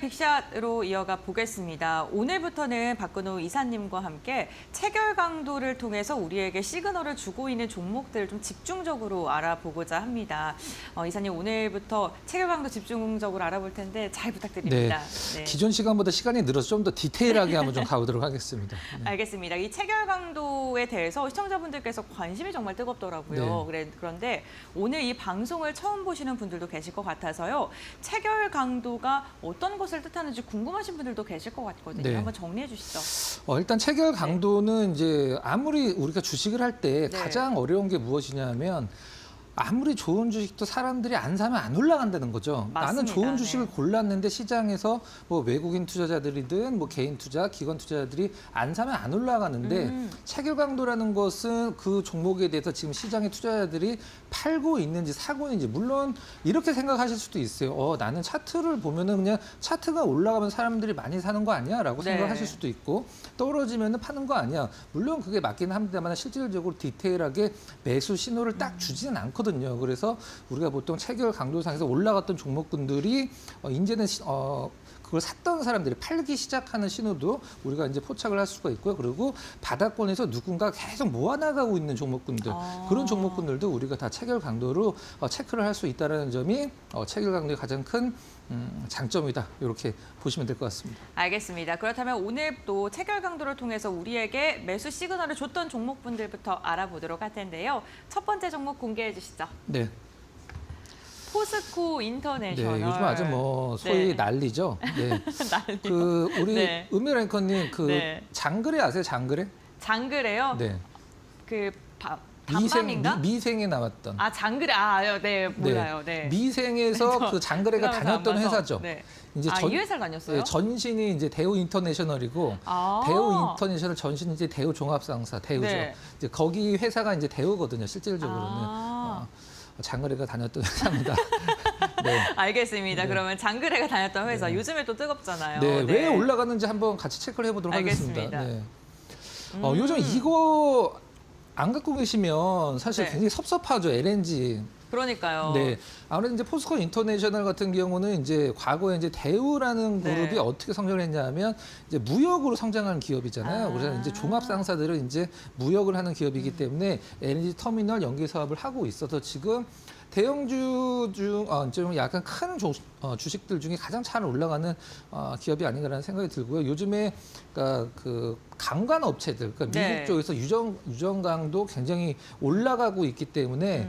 빅샷으로 이어가 보겠습니다. 오늘부터는 박근호 이사님과 함께 체결 강도를 통해서 우리에게 시그널을 주고 있는 종목들을 좀 집중적으로 알아보고자 합니다. 이사님, 오늘부터 체결 강도 집중적으로 알아볼 텐데 잘 부탁드립니다. 네. 기존 시간보다 시간이 늘어서 좀 더 디테일하게 한번 좀 가보도록 하겠습니다. 네. 알겠습니다. 이 체결 강도에 대해서 시청자분들께서 관심이 정말 뜨겁더라고요. 그런데 오늘 이 방송을 처음 보시는 분들도 계실 것 같아서요. 체결 강도가 어떤 것을 뜻하는지 궁금하신 분들도 계실 것 같거든요. 네. 한번 정리해 주시죠. 일단 체결 강도는 이제 아무리 우리가 주식을 할 때 네. 가장 어려운 게 무엇이냐면 아무리 좋은 주식도 사람들이 안 사면 안 올라간다는 거죠. 맞습니다. 나는 좋은 주식을 네. 골랐는데 시장에서 뭐 외국인 투자자들이든 뭐 개인 투자, 기관 투자자들이 안 사면 안 올라가는데 체결 강도라는 것은 그 종목에 대해서 지금 시장의 투자자들이 팔고 있는지 사고 있는지, 물론 이렇게 생각하실 수도 있어요. 나는 차트를 보면은 그냥 차트가 올라가면 사람들이 많이 사는 거 아니야? 라고 네. 생각하실 수도 있고, 떨어지면은 파는 거 아니야? 물론 그게 맞긴 합니다만 실질적으로 디테일하게 매수 신호를 딱 주지는 않거든요. 그래서 우리가 보통 체결 강도상에서 올라갔던 종목군들이 이제는 그걸 샀던 사람들이 팔기 시작하는 신호도 우리가 이제 포착을 할 수가 있고요. 그리고 바닥권에서 누군가 계속 모아나가고 있는 종목군들, 그런 종목군들도 우리가 다 체결 강도로 체크를 할 수 있다는 점이 체결 강도의 가장 큰 장점이다. 이렇게 보시면 될 것 같습니다. 알겠습니다. 그렇다면 오늘 또 체결 강도를 통해서 우리에게 매수 시그널을 줬던 종목분들부터 알아보도록 할 텐데요. 첫 번째 종목 공개해 주시죠. 네. 포스코 인터내셔널. 네, 요즘 아주 뭐 소위 네. 난리죠. 네. 난리요. 그 우리 네. 은밀 앵커님 그 네. 장그래 아세요? 장그래? 장그래요? 네. 그 담밤인가? 미생에 나왔던. 장그래. 네, 몰라요. 네. 미생에서 그 장그래가 드라마에서 다녔던 안 봐서. 회사죠. 네. 이제 이 회사를 다녔어요? 네, 전신이 이제 대우 인터내셔널이고, 대우 인터내셔널 전신이 이제 대우 종합상사, 대우죠. 네. 이제 거기 회사가 이제 대우거든요. 실질적으로는. 장그래가 다녔던 회사입니다. 네. 알겠습니다. 네. 그러면 장그래가 다녔던 회사, 네. 요즘에 또 뜨겁잖아요. 네, 왜 올라가는지 한번 같이 체크를 해보도록 알겠습니다. 하겠습니다. 네. 요즘 이거 안 갖고 계시면 사실 네. 굉장히 섭섭하죠, LNG. 그러니까요. 네, 아무래도 이제 포스코 인터내셔널 같은 경우는 이제 과거에 이제 대우라는 네. 그룹이 어떻게 성장을 했냐면 이제 무역으로 성장한 기업이잖아요. 그래서 이제 종합 상사들은 이제 무역을 하는 기업이기 때문에 LNG 터미널 연계 사업을 하고 있어서 지금 대형주 중 좀 약간 큰 주식들 중에 가장 잘 올라가는 기업이 아닌가라는 생각이 들고요. 요즘에 그러니까 그 강간 업체들, 그러니까 미국 네. 쪽에서 유정강도 굉장히 올라가고 있기 때문에.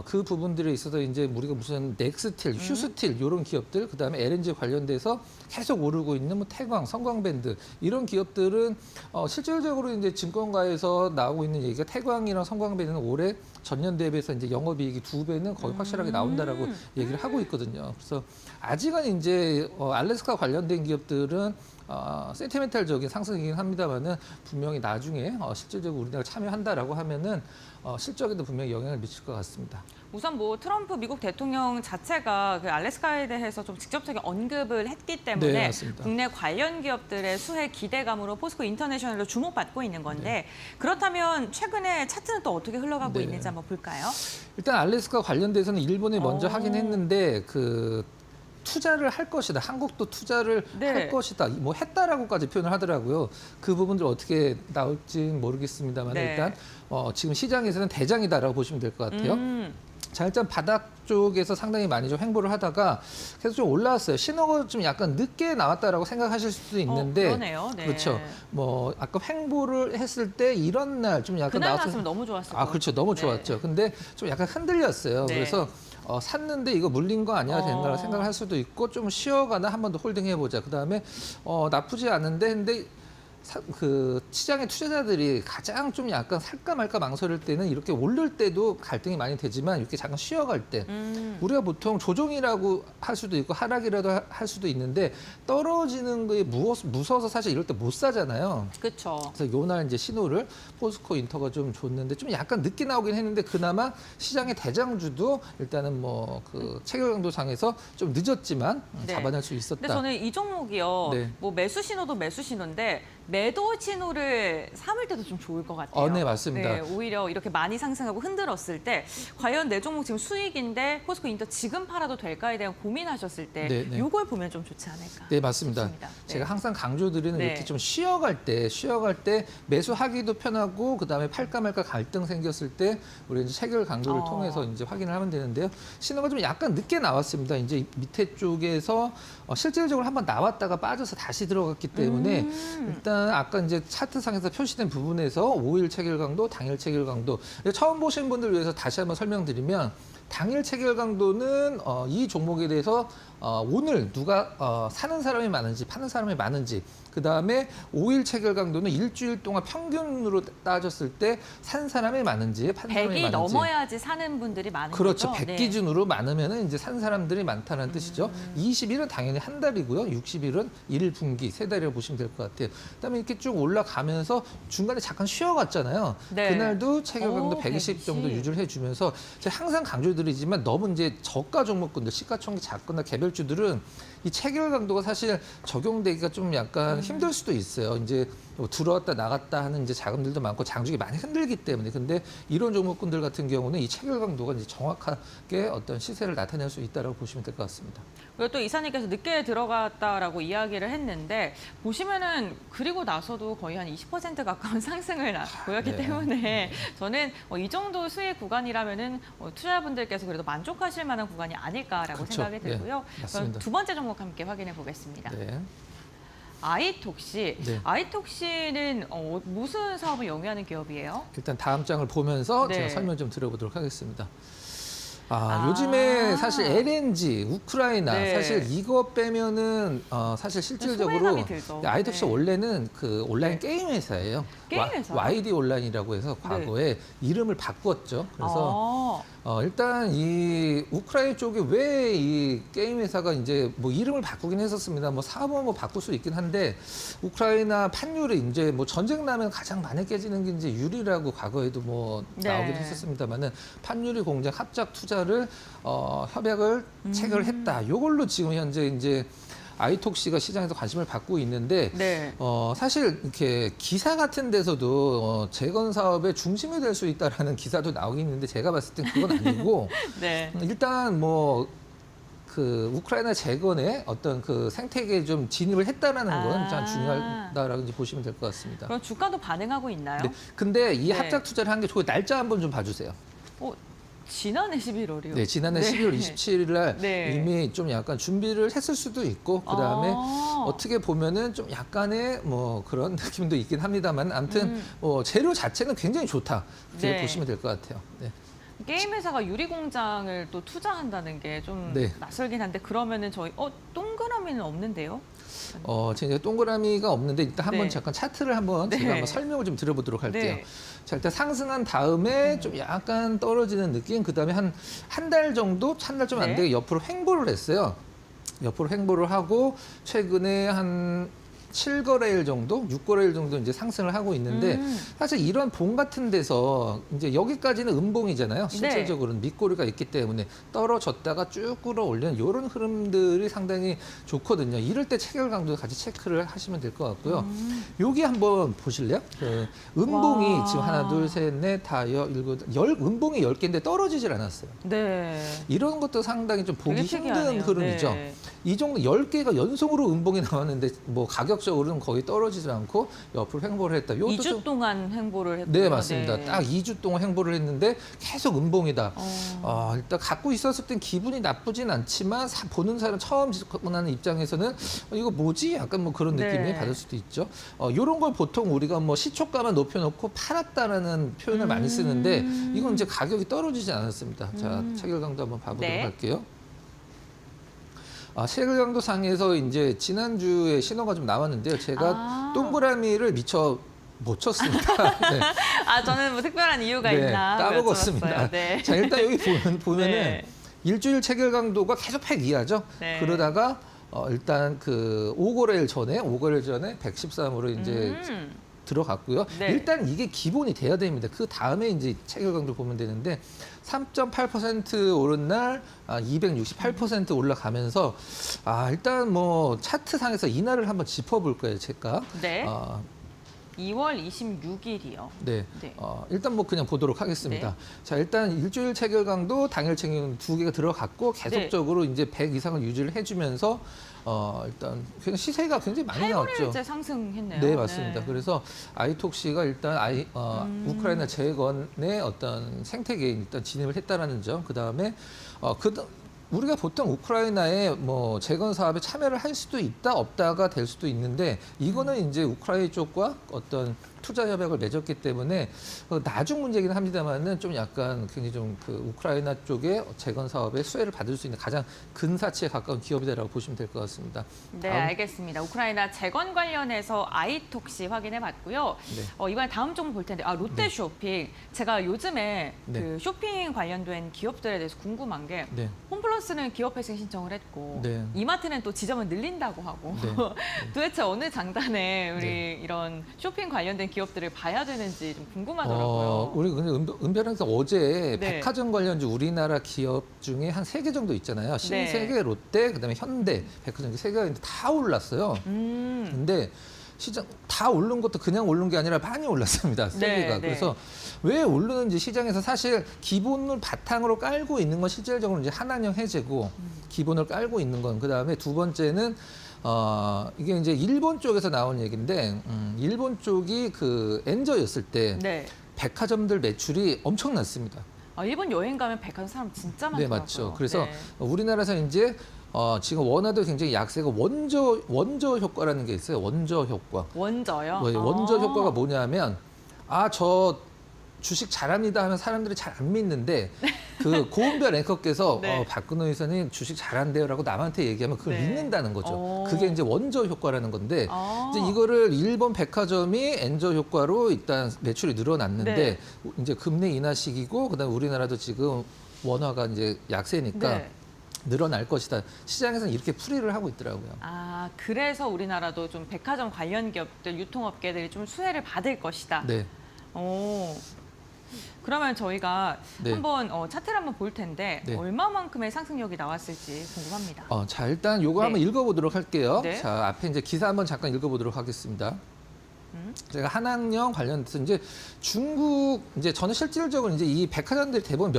그 부분들에 있어서 이제 우리가 무슨 넥스틸, 휴스틸 이런 기업들, 그다음에 LNG 관련돼서 계속 오르고 있는 뭐 태광, 성광밴드 이런 기업들은 실질적으로 이제 증권가에서 나오고 있는 얘기가 태광이랑 성광밴드는 올해 전년 대비해서 이제 영업이익이 2배는 거의 확실하게 나온다라고 얘기를 하고 있거든요. 그래서 아직은 이제 알래스카 관련된 기업들은 센티멘탈적인 상승이긴 합니다만은 분명히 나중에 실질적으로 우리나라가 참여한다라고 하면은 실적에도 분명히 영향을 미칠 것 같습니다. 우선 뭐 트럼프 미국 대통령 자체가 그 알래스카에 대해서 좀 직접적인 언급을 했기 때문에 네, 맞습니다. 국내 관련 기업들의 수혜 기대감으로 포스코 인터내셔널로 주목받고 있는 건데 그렇다면 최근에 차트는 또 어떻게 흘러가고 네. 있는지 한번 볼까요? 일단 알래스카 관련돼서는 일본이 먼저 하긴 했는데 그 투자를 할 것이다. 한국도 투자를 네. 할 것이다. 뭐 했다라고까지 표현을 하더라고요. 그 부분들 어떻게 나올지 모르겠습니다만 네. 일단 지금 시장에서는 대장이다라고 보시면 될 것 같아요. 자, 일단 바닥 쪽에서 상당히 많이 좀 횡보를 하다가 계속 좀 올라왔어요. 신호가 좀 약간 늦게 나왔다라고 생각하실 수도 있는데 그러네요. 네. 그렇죠. 뭐 아까 횡보를 했을 때 이런 날 좀 약간 그날 나왔을 갔으면 너무 좋았을 것 그렇죠. 너무 네. 좋았죠. 근데 좀 약간 흔들렸어요. 네. 그래서 샀는데 이거 물린 거 아니야 된다고 생각을 할 수도 있고 좀 쉬어가나 한 번 더 홀딩 해보자. 그다음에 나쁘지 않은데 근데 그 시장의 투자자들이 가장 좀 약간 살까 말까 망설일 때는 이렇게 오를 때도 갈등이 많이 되지만 이렇게 잠깐 쉬어갈 때 우리가 보통 조정이라고 할 수도 있고 하락이라도 할 수도 있는데 떨어지는 거에 무서워서 사실 이럴 때 못 사잖아요. 그렇죠. 그래서 요날 이제 신호를 포스코 인터가 좀 줬는데 좀 약간 늦게 나오긴 했는데 그나마 시장의 대장주도 일단은 뭐 그 체결 강도상에서 좀 늦었지만 네. 잡아낼 수 있었다. 근데 저는 이 종목이요. 네. 뭐 매수 신호도 매수 신호인데 매도 신호를 삼을 때도 좀 좋을 것 같아요. 네, 맞습니다. 네, 오히려 이렇게 많이 상승하고 흔들었을 때 과연 내 종목 지금 수익인데 포스코 인터 지금 팔아도 될까에 대한 고민하셨을 때 네, 네. 이걸 보면 좀 좋지 않을까. 네, 맞습니다. 싶습니다. 네. 제가 항상 강조드리는 네. 이렇게 좀 쉬어갈 때 매수하기도 편하고 그다음에 팔까 말까 갈등 생겼을 때 우리 이제 체결 강도를 통해서 이제 확인을 하면 되는데요. 신호가 좀 약간 늦게 나왔습니다. 이제 밑에 쪽에서 실질적으로 한번 나왔다가 빠져서 다시 들어갔기 때문에 일단 아까 이제 차트상에서 표시된 부분에서 5일 체결 강도, 당일 체결 강도 처음 보신 분들 위해서 다시 한번 설명드리면 당일 체결 강도는 이 종목에 대해서 오늘 누가 사는 사람이 많은지 파는 사람이 많은지 그다음에 5일 체결 강도는 일주일 동안 평균으로 따졌을 때 산 사람이 많은지 판 사람이 100이 많은지 넘어야지 사는 분들이 많은 그렇죠. 거죠. 100 기준으로 많으면 이제 산 사람들이 많다는 뜻이죠. 20일은 당연히 한 달이고요. 60일은 1분기, 세 달이라고 보시면 될 것 같아요. 그다음에 이렇게 쭉 올라가면서 중간에 잠깐 쉬어갔잖아요. 네. 그날도 체결 강도 120 120 정도 유지를 해주면서 제가 항상 강조드리지만 너무 이제 저가 종목군들, 시가총액 작거나 개별주들은 이 체결 강도가 사실 적용되기가 좀 약간 힘들 수도 있어요. 이제 뭐 들어왔다 나갔다 하는 이제 자금들도 많고 장중에 많이 흔들기 때문에 근데 이런 종목군들 같은 경우는 이 체결 강도가 이제 정확하게 어떤 시세를 나타낼 수 있다라고 보시면 될 것 같습니다. 그리고 또 이사님께서 늦게 들어갔다라고 이야기를 했는데 보시면은 그리고 나서도 거의 한 20% 가까운 상승을 보였기 네. 때문에 저는 이 정도 수익 구간이라면은 투자자분들께서 그래도 만족하실 만한 구간이 아닐까라고 그렇죠. 생각이 들고요. 네, 맞습니다. 그럼 두 번째 종목 함께 확인해 보겠습니다. 네. 아이톡시. 네. 아이톡시는 무슨 사업을 영위하는 기업이에요? 일단 다음 장을 보면서 네. 제가 설명 좀 드려보도록 하겠습니다. 아. 요즘에 사실 LNG, 우크라이나 네. 사실 이거 빼면은 사실 실질적으로 소외감이 들죠. 아이톡시 네. 원래는 그 온라인 네. 게임 회사예요. 게임 회사요? YD 온라인이라고 해서 과거에 이름을 바꿨죠. 그래서 일단 이 우크라이나 쪽에 왜 이 게임 회사가 이제 뭐 이름을 바꾸긴 했었습니다. 뭐 사업은 뭐 바꿀 수 있긴 한데 우크라이나 판유리 이제 뭐 전쟁 나면 가장 많이 깨지는 게 이제 유리라고 과거에도 뭐 네. 나오기도 했었습니다만은 판유리 공장 합작 투자를 협약을 체결했다. 요걸로 지금 현재 이제 아이톡시가 시장에서 관심을 받고 있는데 네. 사실 이렇게 기사 같은 데서도 재건 사업의 중심이 될 수 있다라는 기사도 나오긴 있는데 제가 봤을 땐 그건 아니고 네. 일단 뭐 그 우크라이나 재건에 어떤 그 생태계에 좀 진입을 했다라는 건 가장 중요하다라고 이제 보시면 될 것 같습니다. 그럼 주가도 반응하고 있나요? 네, 근데 이 네. 합작 투자를 한 게 좋고 날짜 한번 좀 봐주세요. 지난해 11월이요. 네, 지난해 11월 27일 날 네. 이미 좀 약간 준비를 했을 수도 있고 그다음에 어떻게 보면은 좀 약간의 뭐 그런 느낌도 있긴 합니다만 아무튼 재료 자체는 굉장히 좋다. 이렇게 네. 보시면 될 것 같아요. 네. 게임 회사가 유리 공장을 또 투자한다는 게 좀 네. 낯설긴 한데 그러면은 저희 동그라미는 없는데요? 제가 동그라미가 없는데 일단 한번 네. 잠깐 차트를 한번 네. 제가 한번 설명을 좀 드려보도록 할게요. 네. 자, 일단 상승한 다음에 좀 약간 떨어지는 느낌, 그 다음에 한 달 정도, 한 달 좀 안 네. 되게 옆으로 횡보를 했어요. 옆으로 횡보를 하고 최근에 한 7거래일 정도, 6거래일 정도 이제 상승을 하고 있는데 사실 이런 봉 같은 데서 이제 여기까지는 음봉이잖아요. 실질적으로는 밑꼬리가 있기 때문에 떨어졌다가 쭉 끌어올리는 이런 흐름들이 상당히 좋거든요. 이럴 때 체결 강도 같이 체크를 하시면 될 것 같고요. 여기 한번 보실래요? 그 음봉이 와. 지금 하나, 둘, 셋, 넷, 다섯, 일곱, 음봉이 10개인데 떨어지질 않았어요. 네. 이런 것도 상당히 좀 보기 되게 힘든 특이하네요. 흐름이죠. 네. 이 정도 10개가 연속으로 음봉이 나왔는데 뭐 가격적으로는 거의 떨어지지 않고 옆으로 횡보를 했다. 이것도 2주 좀 동안 횡보를 했고요. 네, 맞습니다. 네. 딱 2주 동안 횡보를 했는데 계속 음봉이다. 어. 일단 갖고 있었을 땐 기분이 나쁘진 않지만 보는 사람 처음 접근하는 입장에서는 이거 뭐지? 약간 뭐 그런 느낌이 네. 받을 수도 있죠. 이런 걸 보통 우리가 뭐 시초가만 높여놓고 팔았다라는 표현을 많이 쓰는데 이건 이제 가격이 떨어지지 않았습니다. 자, 체결 강도 한번 봐보도록 네. 할게요. 체결 강도 상에서 이제 지난주에 신호가 좀 나왔는데요. 제가 동그라미를 미처 못 쳤습니다. 네. 저는 뭐 특별한 이유가 네, 있나 까먹었습니다. 여쭤봤어요. 네. 자, 일단 여기 보면은 네. 일주일 체결 강도가 계속 100 이하죠. 네. 그러다가 일단 그 5거래일 전에 113으로 이제 들어갔고요. 네. 일단 이게 기본이 돼야 됩니다. 그 다음에 이제 체결 강도 보면 되는데 3.8% 오른 날 268% 올라가면서 일단 뭐 차트상에서 이날을 한번 짚어볼 거예요, 제가. 네. 2월 26일이요. 네. 네. 일단 뭐 그냥 보도록 하겠습니다. 네. 자, 일단 일주일 체결 강도, 당일 체결 강도 두 개가 들어갔고 계속적으로 이제 100 이상을 유지를 해주면서 일단 그냥 시세가 굉장히 많이 나왔죠. 8일째 상승했네요. 네, 맞습니다. 그래서 아이톡시가 일단 우크라이나 재건의 어떤 생태계에 일단 진입을 했다라는 점, 그 다음에 우리가 보통 우크라이나의 뭐 재건 사업에 참여를 할 수도 있다, 없다가 될 수도 있는데 이거는 이제 우크라이나 쪽과 어떤 투자 협약을 맺었기 때문에 나중 문제긴 합니다만은 좀 약간 굉장히 좀 그 우크라이나 쪽의 재건 사업에 수혜를 받을 수 있는 가장 근사치에 가까운 기업이다라고 보시면 될 것 같습니다. 네, 알겠습니다. 우크라이나 재건 관련해서 아이톡시 확인해 봤고요. 네. 이번에 다음 종목 볼 텐데, 롯데쇼핑. 제가 요즘에 네. 그 쇼핑 관련된 기업들에 대해서 궁금한 게 네. 홈플러스는 기업회생 신청을 했고 네. 이마트는 또 지점을 늘린다고 하고 네. 도대체 어느 장단에 우리 네. 이런 쇼핑 관련된 기업들을 봐야 되는지 좀 궁금하더라고요. 우리 근데 은별한서 어제 네. 백화점 관련주 우리나라 기업 중에 한 3개 정도 있잖아요. 신세계, 네. 롯데, 그다음에 현대, 백화점 3개가 있는데 다 올랐어요. 근데 시장 다 오른 것도 그냥 오른 게 아니라 많이 올랐습니다. 세 개가. 네. 그래서 왜 오르는지 시장에서 사실 기본을 바탕으로 깔고 있는 건 실질적으로 이제 한한령 해제고 기본을 깔고 있는 건 그다음에 두 번째는 이게 이제 일본 쪽에서 나온 얘기인데 일본 쪽이 그 엔저였을 때 네. 백화점들 매출이 엄청났습니다. 일본 여행 가면 백화점 사람 진짜 많더라고요. 네, 맞죠. 그래서 네. 우리나라에서 이제 지금 원화도 굉장히 약세고 원저 효과라는 게 있어요. 원저 효과. 원저요? 원저 효과가 뭐냐면 저 주식 잘합니다 하면 사람들이 잘 안 믿는데 그 고은별 앵커께서 네. 박근호 의사님 주식 잘한대요라고 남한테 얘기하면 그걸 네. 믿는다는 거죠. 오. 그게 이제 원저 효과라는 건데 이제 이거를 일본 백화점이 엔저 효과로 일단 매출이 늘어났는데 네. 이제 금리 인하 시기고 그다음에 우리나라도 지금 원화가 이제 약세니까 네. 늘어날 것이다. 시장에서는 이렇게 풀이를 하고 있더라고요. 그래서 우리나라도 좀 백화점 관련 기업들, 유통업계들이 좀 수혜를 받을 것이다. 네. 그러면 저희가 네. 한번 차트를 한번 볼 텐데 네. 얼마만큼의 상승력이 나왔을지 궁금합니다. 자, 일단 요거 네. 한번 읽어보도록 할게요. 네. 자, 앞에 이제 기사 한번 잠깐 읽어보도록 하겠습니다. 제가 한학령 관련해서 이제 중국 이제 저는 실질적으로 이제 이 백화점들이 대부분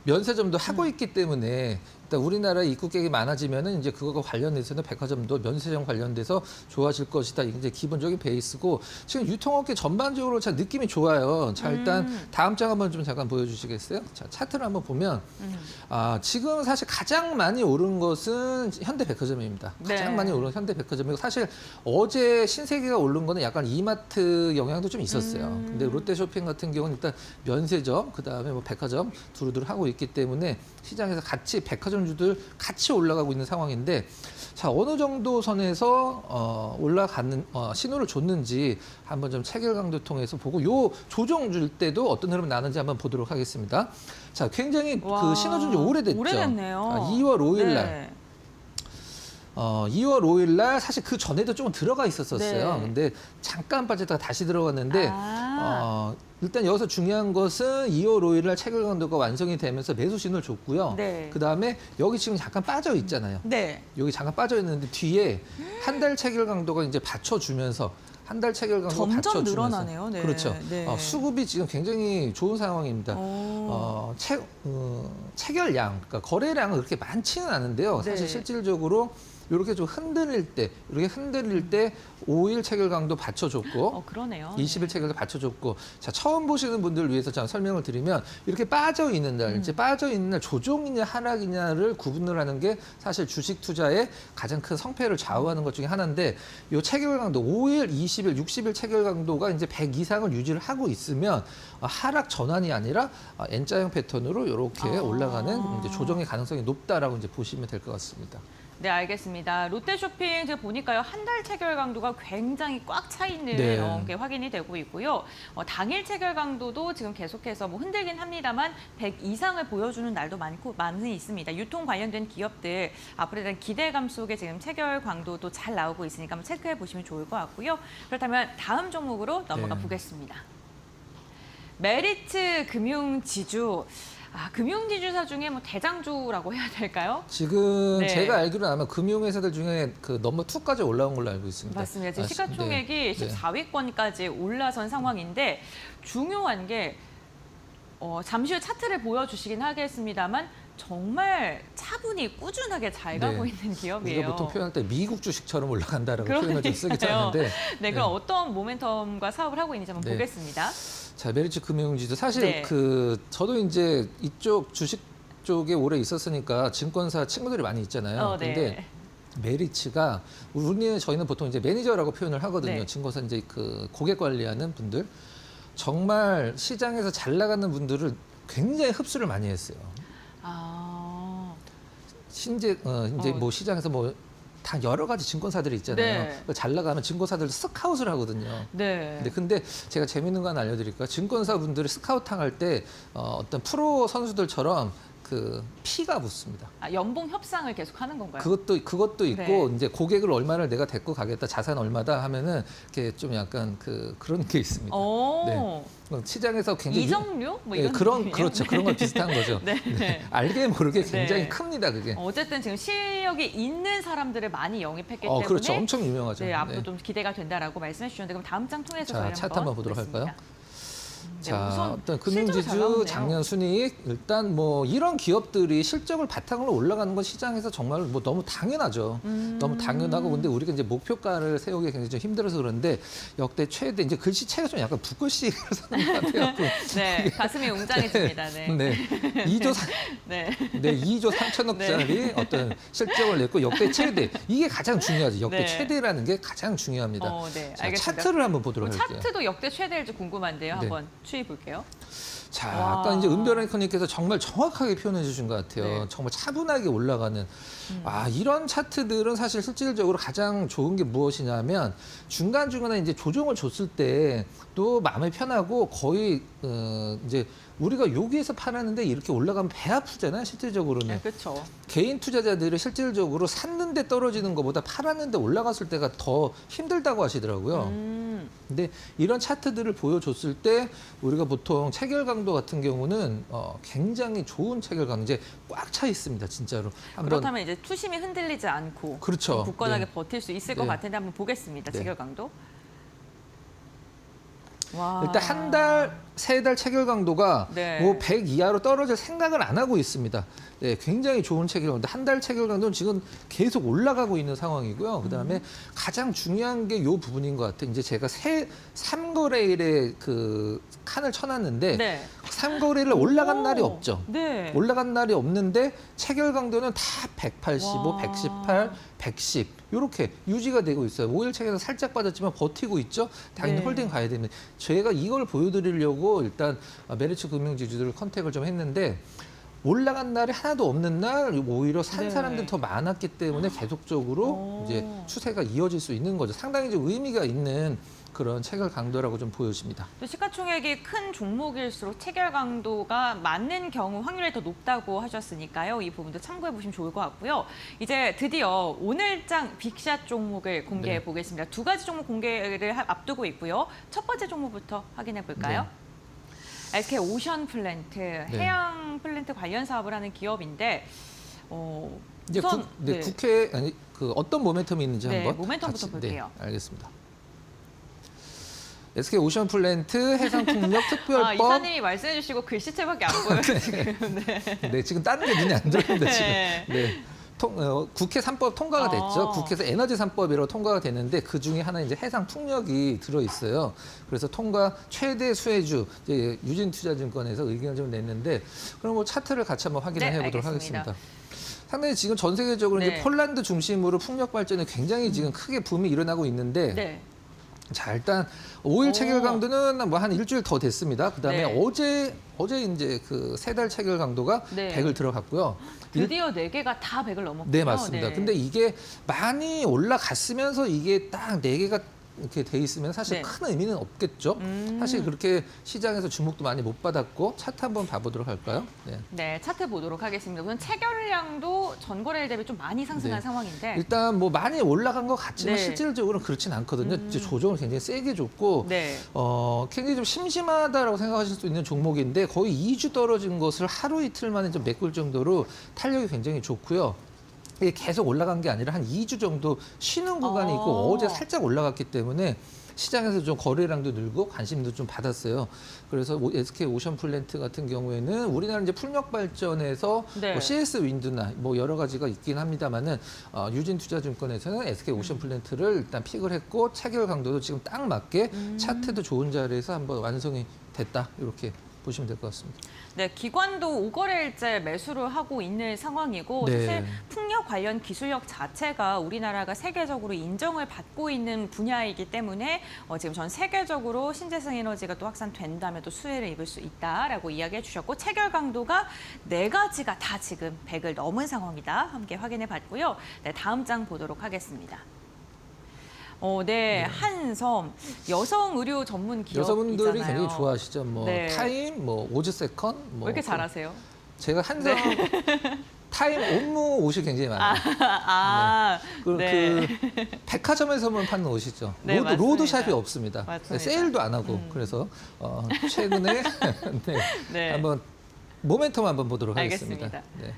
면세점도 하고 있기 때문에 일단 우리나라 입국객이 많아지면은 이제 그거가 관련해서는 백화점도 면세점 관련돼서 좋아질 것이다. 이게 이제 기본적인 베이스고 지금 유통업계 전반적으로 자 느낌이 좋아요. 자, 일단 다음 장 한번 좀 잠깐 보여주시겠어요? 자, 차트를 한번 보면 지금 사실 가장 많이 오른 것은 현대백화점입니다. 가장 네. 많이 오른 현대백화점이고 사실 어제 신세계가 오른 거는 약간 이마트 영향도 좀 있었어요. 근데 롯데쇼핑 같은 경우는 일단 면세점, 그다음에 뭐 백화점 두루두루 하고 있기 때문에 시장에서 같이 백화점주들 같이 올라가고 있는 상황인데 자, 어느 정도 선에서 올라가는 신호를 줬는지 한번 좀 체결 강도 통해서 보고 요 조정 줄 때도 어떤 흐름이 나는지 한번 보도록 하겠습니다. 자, 굉장히 그 신호 준 지 오래됐죠. 오래됐네요. 2월 5일 날. 네. 2월 5일 날 사실 그 전에도 조금 들어가 있었어요. 네. 근데 잠깐 빠졌다가 다시 들어갔는데 일단 여기서 중요한 것은 2월 5일 날 체결 강도가 완성이 되면서 매수 신호를 줬고요. 네. 그다음에 여기 지금 잠깐 빠져 있잖아요. 네. 여기 잠깐 빠져 있는데 뒤에 한 달 체결 강도가 이제 받쳐주면서 한 달 체결 강도 점점 받쳐주면서 늘어나네요. 네. 그렇죠. 네. 수급이 지금 굉장히 좋은 상황입니다. 체결량, 그러니까 거래량은 그렇게 많지는 않은데요. 사실 네. 실질적으로 이렇게 좀 이렇게 흔들릴 때 5일 체결 강도 받쳐줬고 그러네요. 20일 체결도 받쳐줬고 자, 처음 보시는 분들을 위해서 제가 설명을 드리면 이렇게 빠져 있는 날, 이제 빠져 있는 날 조정이냐 하락이냐를 구분을 하는 게 사실 주식 투자의 가장 큰 성패를 좌우하는 것 중에 하나인데 이 체결 강도 5일, 20일, 60일 체결 강도가 이제 100 이상을 유지를 하고 있으면 하락 전환이 아니라 N자형 패턴으로 이렇게 올라가는 이제 조정의 가능성이 높다라고 이제 보시면 될 것 같습니다. 네, 알겠습니다. 롯데쇼핑 제가 보니까요, 한 달 체결 강도가 굉장히 꽉 차 있는 네. 게 확인이 되고 있고요. 당일 체결 강도도 지금 계속해서 뭐 흔들긴 합니다만 100 이상을 보여주는 날도 많이 있습니다. 유통 관련된 기업들 앞으로에 대한 기대감 속에 지금 체결 강도도 잘 나오고 있으니까 한번 체크해 보시면 좋을 것 같고요. 그렇다면 다음 종목으로 넘어가 네. 보겠습니다. 메리츠 금융지주. 금융지주사 중에 뭐 대장주라고 해야 될까요? 지금 네. 제가 알기로는 아마 금융회사들 중에 그 넘버 2까지 올라온 걸로 알고 있습니다. 맞습니다. 지금 시가총액이 네. 14위권까지 올라선 상황인데 중요한 게 잠시 후 차트를 보여주시긴 하겠습니다만 정말 차분히 꾸준하게 잘 가고 네. 있는 기업이에요. 우리가 보통 표현할 때 미국 주식처럼 올라간다라고 표현을 좀 쓰기도 그러니까요. 하는데 네, 그럼 어떤 모멘텀과 사업을 하고 있는지 한번 네. 보겠습니다. 자, 메리츠 금융지주 사실 네. 저도 이제 이쪽 주식 쪽에 오래 있었으니까 증권사 친구들이 많이 있잖아요. 네. 근데 메리츠가 저희는 보통 이제 매니저라고 표현을 하거든요. 네. 증권사 이제 그 고객 관리하는 분들 정말 시장에서 잘 나가는 분들을 굉장히 흡수를 많이 했어요. 이제 뭐 시장에서 뭐 다 여러 가지 증권사들이 있잖아요. 네. 잘 나가면 증권사들 스카웃을 하거든요. 네. 근데 제가 재밌는 거 하나 알려드릴까요? 증권사 분들이 스카우팅 할 때 어떤 프로 선수들처럼 그 피가 붙습니다. 연봉 협상을 계속 하는 건가요? 그것도 있고 네. 이제 고객을 얼마를 내가 데리고 가겠다, 자산 얼마다 하면은 이렇게 좀 약간 그런 게 있습니다. 네. 시장에서 굉장히 이정료? 뭐 네, 이런 느낌이에요? 그렇죠. 그런 거 비슷한 거죠. 네. 네. 알게 모르게 굉장히 네. 큽니다, 그게. 어쨌든 지금 실력이 있는 사람들을 많이 영입했기 때문에 그렇죠. 엄청 유명하죠. 네, 앞으로 좀 기대가 된다라고 말씀해 주셨는데 그럼 다음 장 통해서 자, 저희 차트 한번 보도록 할까요? 네, 자, 우선 어떤 실적이 잘 금융지주 나오네요. 작년 순이익 일단 뭐 이런 기업들이 실적을 바탕으로 올라가는 건 시장에서 정말 뭐 너무 당연하죠. 너무 당연하고 근데 우리가 이제 목표가를 세우기 굉장히 좀 힘들어서 그런데 역대 최대 이제 글씨체가 좀 약간 붓글씨로 사는 것 같아요. 네, 가슴이 웅장해집니다. 네. 네. 2조 네. 2조 3천억짜리 어떤 실적을 냈고 역대 최대 이게 가장 중요하죠. 역대 네. 최대라는 게 가장 중요합니다. 네, 자, 알겠습니다. 차트를 한번 보도록 그럼 할게요. 차트도 역대 최대일지 궁금한데요. 네. 한번 추이 볼게요. 자, 와. 아까 이제 은별앵커님께서 정말 정확하게 표현해 주신 것 같아요. 네. 정말 차분하게 올라가는. 이런 차트들은 사실 실질적으로 가장 좋은 게 무엇이냐면 중간중간에 이제 조정을 줬을 때 또 마음이 편하고 거의 이제 우리가 여기에서 팔았는데 이렇게 올라가면 배 아프잖아요, 실질적으로는. 네, 그렇죠. 개인 투자자들이 실질적으로 샀는데 떨어지는 것보다 팔았는데 올라갔을 때가 더 힘들다고 하시더라고요. 근데 이런 차트들을 보여줬을 때 우리가 보통 체결 강도 같은 경우는 굉장히 좋은 체결 강도 이제 꽉 차 있습니다, 진짜로. 그렇다면 이제 투심이 흔들리지 않고 그렇죠. 굳건하게 네. 버틸 수 있을 네. 것 같은데 한번 보겠습니다. 네. 체결 강도. 와. 일단 한 달, 세 달 체결 강도가 네. 뭐 100 이하로 떨어질 생각을 안 하고 있습니다. 네, 굉장히 좋은 체결 강도. 한 달 체결 강도는 지금 계속 올라가고 있는 상황이고요. 그다음에 가장 중요한 게 이 부분인 것 같아요. 이제 제가 3거래일에 그 칸을 쳐놨는데 네. 3거래일 올라간 오. 날이 없죠. 네. 올라간 날이 없는데 체결 강도는 다 185, 와. 118, 110 이렇게 유지가 되고 있어요. 5일 체결에서 살짝 빠졌지만 버티고 있죠. 당연히 네. 홀딩 가야 됩니다. 제가 이걸 보여드리려고 일단 메리츠 금융지주들 컨택을 좀 했는데 올라간 날이 하나도 없는 날 오히려 산 네. 사람들이 더 많았기 때문에 계속적으로 오. 이제 추세가 이어질 수 있는 거죠. 상당히 좀 의미가 있는 그런 체결 강도라고 좀 보여집니다. 또 시가총액이 큰 종목일수록 체결 강도가 맞는 경우 확률이 더 높다고 하셨으니까요. 이 부분도 참고해 보시면 좋을 것 같고요. 이제 드디어 오늘장 빅샷 종목을 공개해 네. 보겠습니다. 두 가지 종목 공개를 앞두고 있고요. 첫 번째 종목부터 확인해 볼까요? SK 오션 플랜트, 해양 플랜트 관련 사업을 하는 기업인데 이제 우선 국회 아니 그 어떤 모멘텀이 있는지 네, 한번 모멘텀부터 같이, 볼게요. 네, 알겠습니다. SK 오션 플랜트 해상풍력 특별법. 이사님이 말씀해 주시고 글씨체밖에 안 보여요 지금. 네. 네, 지금 다른 게 눈에 안 들어오는데 지금. 네. 네. 국회 3법 통과가 됐죠. 국회에서 에너지 3법이라고 통과가 됐는데 그 중에 하나 이제 해상 풍력이 들어 있어요. 그래서 통과 최대 수혜주 이제 유진투자증권에서 의견을 좀 냈는데 그럼 뭐 차트를 같이 한번 확인해 네, 보도록 알겠습니다. 하겠습니다. 상당히 지금 전 세계적으로 네. 이제 폴란드 중심으로 풍력 발전에 굉장히 지금 크게 붐이 일어나고 있는데 네. 자, 일단 5일 체결 강도는 뭐 한 일주일 더 됐습니다. 그다음에 네. 어제 이제 그 세 달 체결 강도가 네. 100을 들어갔고요. 드디어 4개가 다 100을 넘었군요. 네, 맞습니다. 근데 이게 많이 올라갔으면서 이게 딱 4개가 이렇게 돼 있으면 사실 네. 큰 의미는 없겠죠. 사실 그렇게 시장에서 주목도 많이 못 받았고 차트 한번 봐보도록 할까요? 네. 네, 차트 보도록 하겠습니다. 우선 체결량도 전거래일 대비 좀 많이 상승한 네. 상황인데. 일단 뭐 많이 올라간 것 같지만 네. 실질적으로는 그렇진 않거든요. 이제 조정을 굉장히 세게 줬고 네. 굉장히 좀 심심하다라고 생각하실 수 있는 종목인데 거의 2주 떨어진 것을 하루 이틀 만에 좀 메꿀 정도로 탄력이 굉장히 좋고요. 이게 계속 올라간 게 아니라 한 2주 정도 쉬는 구간이 있고 어제 살짝 올라갔기 때문에 시장에서 좀 거래량도 늘고 관심도 좀 받았어요. 그래서 SK 오션플랜트 같은 경우에는 우리나라 이제 풍력 발전에서 네. 뭐 CS 윈드나 뭐 여러 가지가 있긴 합니다만은 유진투자증권에서는 SK 오션플랜트를 일단 픽을 했고 체결 강도도 지금 딱 맞게 차트도 좋은 자리에서 한번 완성이 됐다 이렇게 보시면 될 것 같습니다. 네, 기관도 5거래일째 매수를 하고 있는 상황이고 네. 사실 풍력 관련 기술력 자체가 우리나라가 세계적으로 인정을 받고 있는 분야이기 때문에 지금 전 세계적으로 신재생 에너지가 또 확산된다면 또 수혜를 입을 수 있다라고 이야기해 주셨고 체결 강도가 4가지가 다 지금 100을 넘은 상황이다. 함께 확인해 봤고요. 네, 다음 장 보도록 하겠습니다. 네, 한섬 여성 의료 전문 기업이잖아요. 여성분들이 굉장히 좋아하시죠. 뭐 네. 타임, 뭐 오즈세컨, 뭐 왜 이렇게 잘하세요? 제가 한섬 타임 업무 옷이 굉장히 많아요. 그 백화점에서만 파는 옷이죠. 네, 로드샵이 없습니다. 맞습니다. 세일도 안 하고 그래서 최근에 네, 네. 한번 모멘텀 한번 보도록 하겠습니다. 알겠습니다. 네.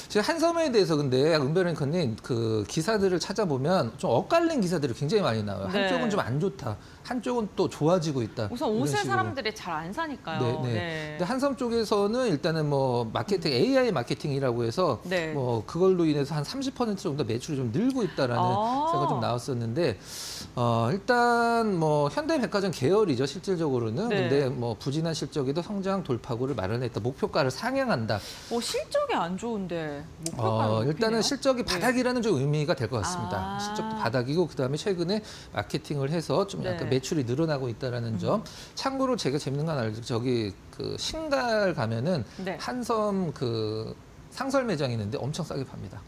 지금 한섬에 대해서 근데 은별 앵커님 그 기사들을 찾아보면 좀 엇갈린 기사들이 굉장히 많이 나와요. 네. 한쪽은 좀 안 좋다, 한쪽은 또 좋아지고 있다. 우선 이런 옷을 식으로. 사람들이 잘 안 사니까요. 근데 한섬 쪽에서는 일단은 뭐 마케팅 AI 마케팅이라고 해서 네. 뭐 그걸로 인해서 한 30% 정도 매출이 좀 늘고 있다라는 생각이 좀 나왔었는데 일단 뭐 현대백화점 계열이죠 실질적으로는. 네. 근데 뭐 부진한 실적에도 성장 돌파구를 마련했다. 목표가를 상향한다. 실적이 안 좋은데 목표가를 일단은 실적이 네. 바닥이라는 좀 의미가 될 것 같습니다. 아. 실적도 바닥이고 그다음에 최근에 마케팅을 해서 좀 약간 네. 매출이 늘어나고 있다라는 점. 참고로 제가 재밌는 건 알죠. 저기 그 신갈 가면은 네. 한섬 그 상설 매장이 있는데 엄청 싸게 팝니다.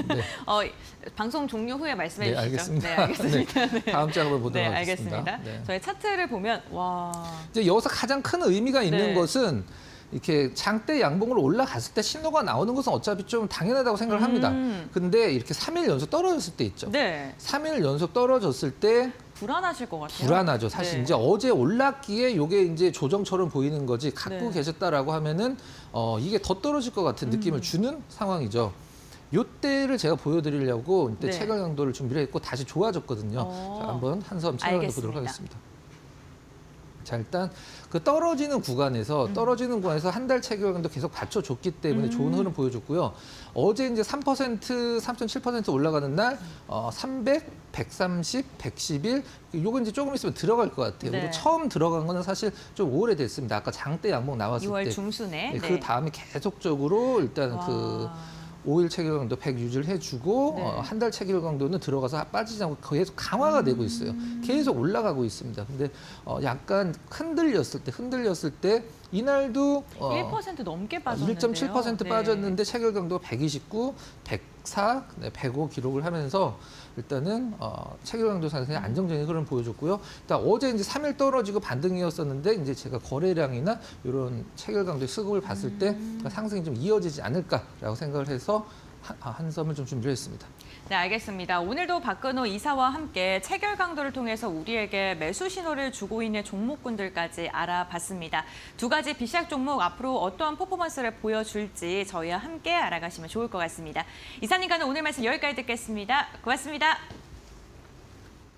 네, 방송 종료 후에 말씀해 네, 주시죠. 알겠습니다. 네, 알겠습니다. 네. 다음 장 한번 보도록 네, 하겠습니다. 알겠습니다. 네. 저희 차트를 보면 와. 이제 여기서 가장 큰 의미가 있는 네. 것은 이렇게 장대 양봉으로 올라갔을 때 신호가 나오는 것은 어차피 좀 당연하다고 생각을 합니다. 근데 이렇게 3일 연속 떨어졌을 때 있죠. 네. 3일 연속 떨어졌을 때 불안하실 것 같아요. 불안하죠. 사실 네. 이제 어제 올랐기에 이게 이제 조정처럼 보이는 거지 갖고 네. 계셨다라고 하면은 이게 더 떨어질 것 같은 느낌을 주는 상황이죠. 요때를 제가 보여드리려고 이때 네. 체결 강도를 준비를 했고 다시 좋아졌거든요. 자, 한번 한섬 체결 강도 보도록 알겠습니다. 하겠습니다. 자, 일단 그 떨어지는 구간에서 한 달 체결 강도 계속 받쳐줬기 때문에 좋은 흐름 보여줬고요. 어제 이제 3%, 3.7% 올라가는 날 300, 130, 111 요거 이제 조금 있으면 들어갈 것 같아요. 네. 근데 처음 들어간 거는 사실 좀 오래됐습니다. 아까 장대 양봉 나왔을 2월 때. 중순에. 네, 그 다음에 계속적으로 일단 와. 그 5일 체결 강도 100 유지를 해주고 네. 한 달 체결 강도는 들어가서 빠지지 않고 계속 강화가 되고 있어요. 계속 올라가고 있습니다. 근데 약간 흔들렸을 때 이날도 1% 넘게 빠졌는데요. 1.7% 네. 빠졌는데 체결 강도가 129, 104, 105 기록을 하면서 일단은 체결 강도 상승이 안정적인 흐름 보여줬고요. 일단 어제 이제 3일 떨어지고 반등이었었는데 이제 제가 거래량이나 이런 체결 강도의 수급을 봤을 때 상승이 좀 이어지지 않을까라고 생각을 해서 한섬을 좀 준비를 했습니다. 네, 알겠습니다. 오늘도 박근호 이사와 함께 체결 강도를 통해서 우리에게 매수 신호를 주고 있는 종목군들까지 알아봤습니다. 두 가지 비시작 종목 앞으로 어떠한 퍼포먼스를 보여줄지 저희와 함께 알아가시면 좋을 것 같습니다. 이사님과는 오늘 말씀 여기까지 듣겠습니다. 고맙습니다.